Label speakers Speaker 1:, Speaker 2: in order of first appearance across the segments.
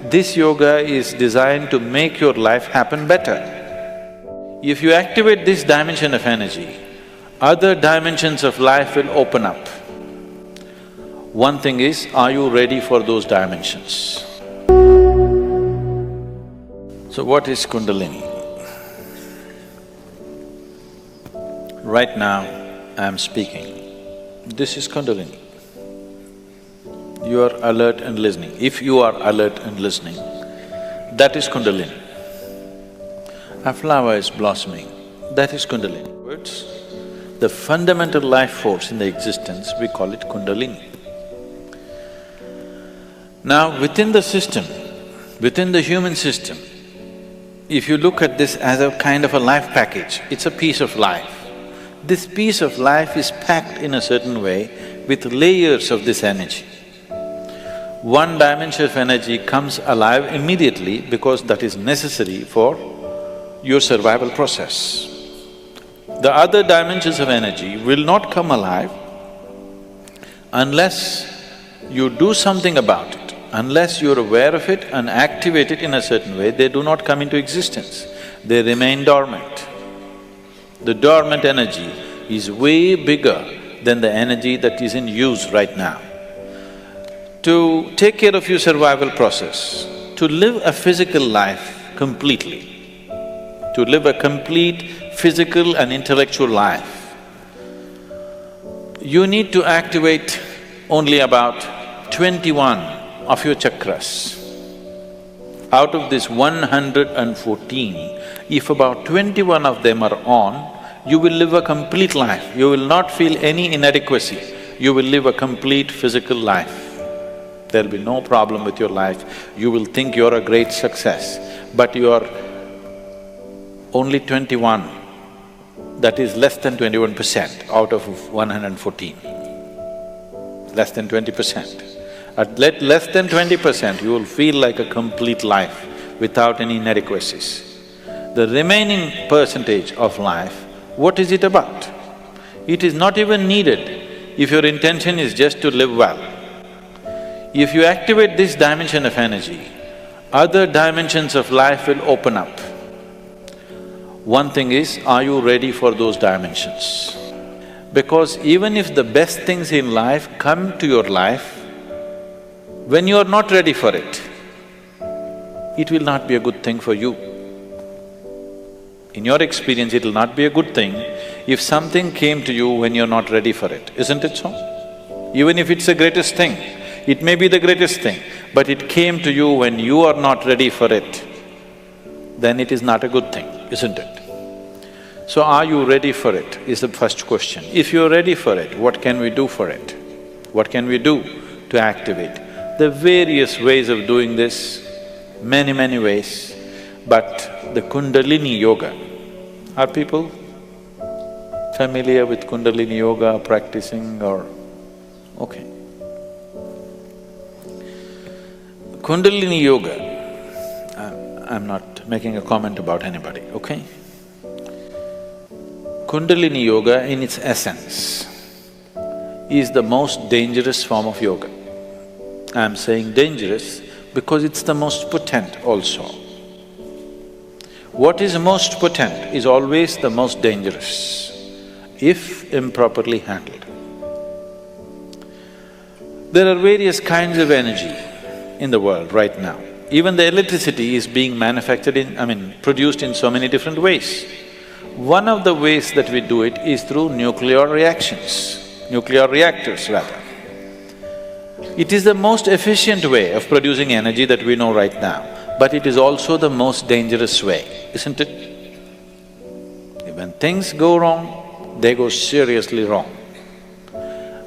Speaker 1: This yoga is designed to make your life happen better. If you activate this dimension of energy, other dimensions of life will open up. One thing is, are you ready for those dimensions? So what is Kundalini? Right now, I am speaking. This is Kundalini. You are alert and listening. If you are alert and listening, that is Kundalini. A flower is blossoming, that is Kundalini. Words, the fundamental life force in the existence, we call it Kundalini. Now, within the system, within the human system, if you look at this as a kind of a life package, it's a piece of life. This piece of life is packed in a certain way with layers of this energy. One dimension of energy comes alive immediately because that is necessary for your survival process. The other dimensions of energy will not come alive unless you do something about it. Unless you're aware of it and activate it in a certain way, they do not come into existence. They remain dormant. The dormant energy is way bigger than the energy that is in use right now. To take care of your survival process, to live a physical life completely, to live a complete physical and intellectual life, you need to activate only about 21 of your chakras. Out of this 114, if about 21 of them are on, you will live a complete life. You will not feel any inadequacy. You will live a complete physical life. There'll be no problem with your life. You will think you're a great success, but you are only 21. That is less than 21% out of 114. Less than 20%. At less than 20%, you will feel like a complete life without any inadequacies. The remaining percentage of life, what is it about? It is not even needed if your intention is just to live well. If you activate this dimension of energy, other dimensions of life will open up. One thing is, are you ready for those dimensions? Because even if the best things in life come to your life, when you are not ready for it, it will not be a good thing for you. In your experience, it will not be a good thing if something came to you when you're not ready for it, isn't it so? Even if it's the greatest thing, it may be the greatest thing, but it came to you when you are not ready for it, then it is not a good thing, isn't it? So are you ready for it, is the first question. If you're ready for it, what can we do for it? What can we do to activate? There are various ways of doing this, many ways, but the Kundalini yoga, are people familiar with Kundalini yoga, practicing or… okay. Kundalini yoga, I'm not making a comment about anybody, okay? Kundalini yoga in its essence is the most dangerous form of yoga. I'm saying dangerous because it's the most potent also. What is most potent is always the most dangerous, if improperly handled. There are various kinds of energy in the world right now. Even the electricity is being manufactured produced in so many different ways. One of the ways that we do it is through nuclear reactions, nuclear reactors rather. It is the most efficient way of producing energy that we know right now, but it is also the most dangerous way, isn't it? When things go wrong, they go seriously wrong.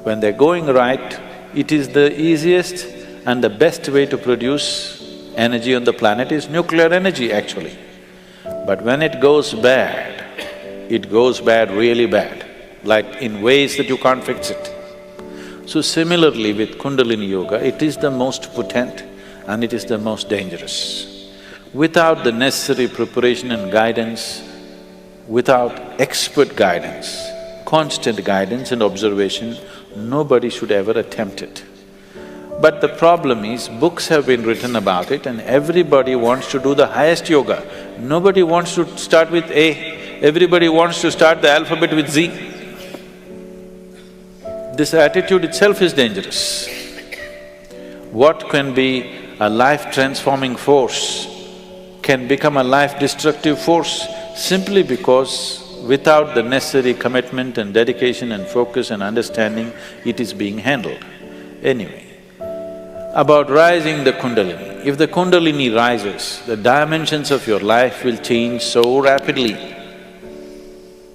Speaker 1: When they're going right, it is the easiest and the best way to produce energy on the planet is nuclear energy actually. But when it goes bad really bad, like in ways that you can't fix it. So similarly with Kundalini yoga, it is the most potent and it is the most dangerous. Without the necessary preparation and guidance, without expert guidance, constant guidance and observation, nobody should ever attempt it. But the problem is, books have been written about it and everybody wants to do the highest yoga. Nobody wants to start with A, everybody wants to start the alphabet with Z. This attitude itself is dangerous. What can be a life-transforming force can become a life-destructive force simply because without the necessary commitment and dedication and focus and understanding, it is being handled. Anyway, about rising the Kundalini. If the Kundalini rises, the dimensions of your life will change so rapidly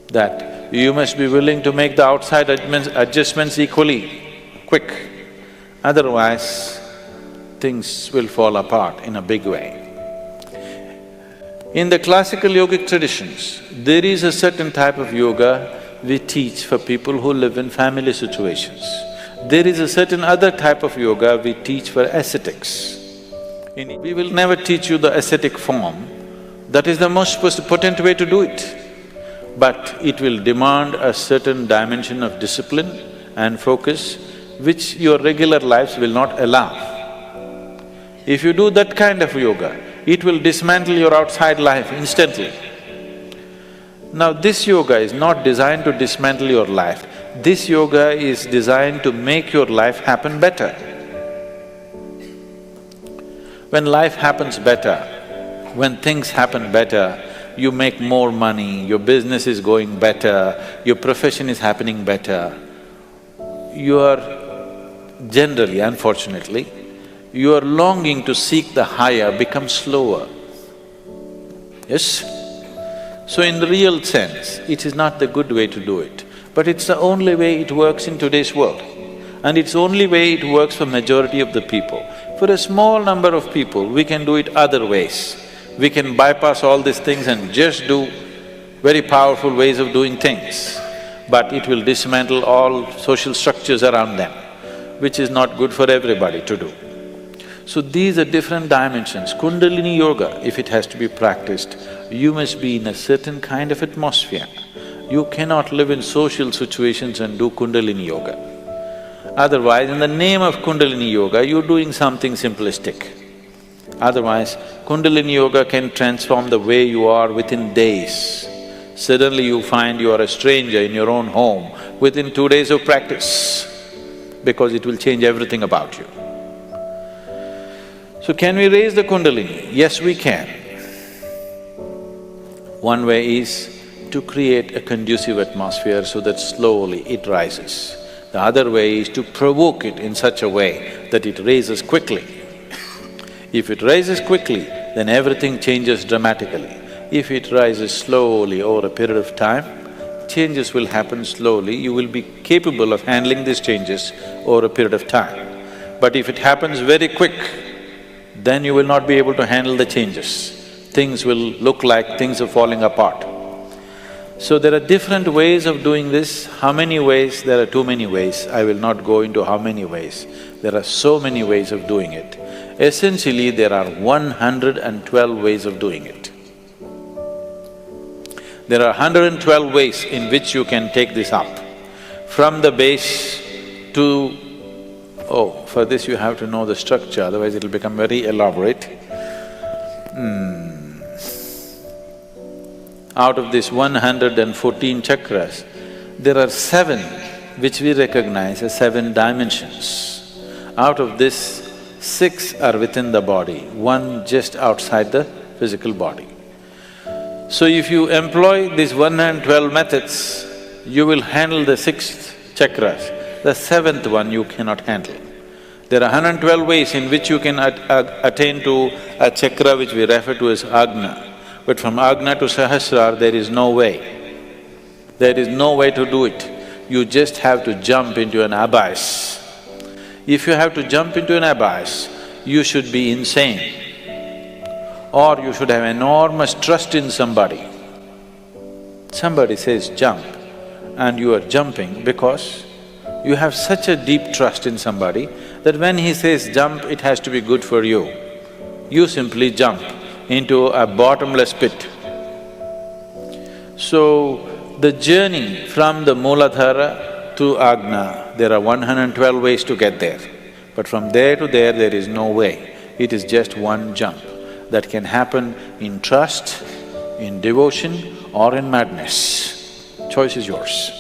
Speaker 1: that you must be willing to make the outside adjustments equally quick. Otherwise, things will fall apart in a big way. In the classical yogic traditions, there is a certain type of yoga we teach for people who live in family situations. There is a certain other type of yoga we teach for ascetics. We will never teach you the ascetic form, that is the most potent way to do it. But it will demand a certain dimension of discipline and focus which your regular lives will not allow. If you do that kind of yoga, it will dismantle your outside life instantly. Now this yoga is not designed to dismantle your life, this yoga is designed to make your life happen better. When life happens better, when things happen better, you make more money, your business is going better, your profession is happening better, your generally, unfortunately, your longing to seek the higher becomes slower. Yes? So in the real sense, it is not the good way to do it, but it's the only way it works in today's world. And it's the only way it works for majority of the people. For a small number of people, we can do it other ways. We can bypass all these things and just do very powerful ways of doing things, but it will dismantle all social structures around them, which is not good for everybody to do. So these are different dimensions. Kundalini yoga, if it has to be practiced, you must be in a certain kind of atmosphere. You cannot live in social situations and do Kundalini yoga. Otherwise, in the name of Kundalini yoga, you're doing something simplistic. Otherwise, Kundalini yoga can transform the way you are within days. Suddenly you find you are a stranger in your own home within 2 days of practice, because it will change everything about you. So can we raise the Kundalini? Yes, we can. One way is to create a conducive atmosphere so that slowly it rises. The other way is to provoke it in such a way that it raises quickly. If it rises quickly, then everything changes dramatically. If it rises slowly over a period of time, changes will happen slowly, you will be capable of handling these changes over a period of time. But if it happens very quick, then you will not be able to handle the changes. Things will look like things are falling apart. So there are different ways of doing this. How many ways? There are too many ways. I will not go into how many ways. There are so many ways of doing it. Essentially, there are 112 ways of doing it. There are 112 ways in which you can take this up. From the base to… Oh, for this you have to know the structure, otherwise it'll become very elaborate. Out of these 114 chakras, there are 7 which we recognize as 7 dimensions. Out of this, 6 are within the body, 1 just outside the physical body. So if you employ these 112 methods, you will handle the 6th chakras. The 7th one you cannot handle. There are 112 ways in which you can attain to a chakra which we refer to as Agna. But from Agna to Sahasrara, there is no way. There is no way to do it. You just have to jump into an abyss. If you have to jump into an abyss, you should be insane. Or you should have enormous trust in somebody. Somebody says jump, and you are jumping because you have such a deep trust in somebody that when he says jump, it has to be good for you. You simply jump into a bottomless pit. So, the journey from the Mooladhara to Agna, there are 112 ways to get there. But from there to there is no way. It is just one jump that can happen in trust, in devotion or in madness. Choice is yours.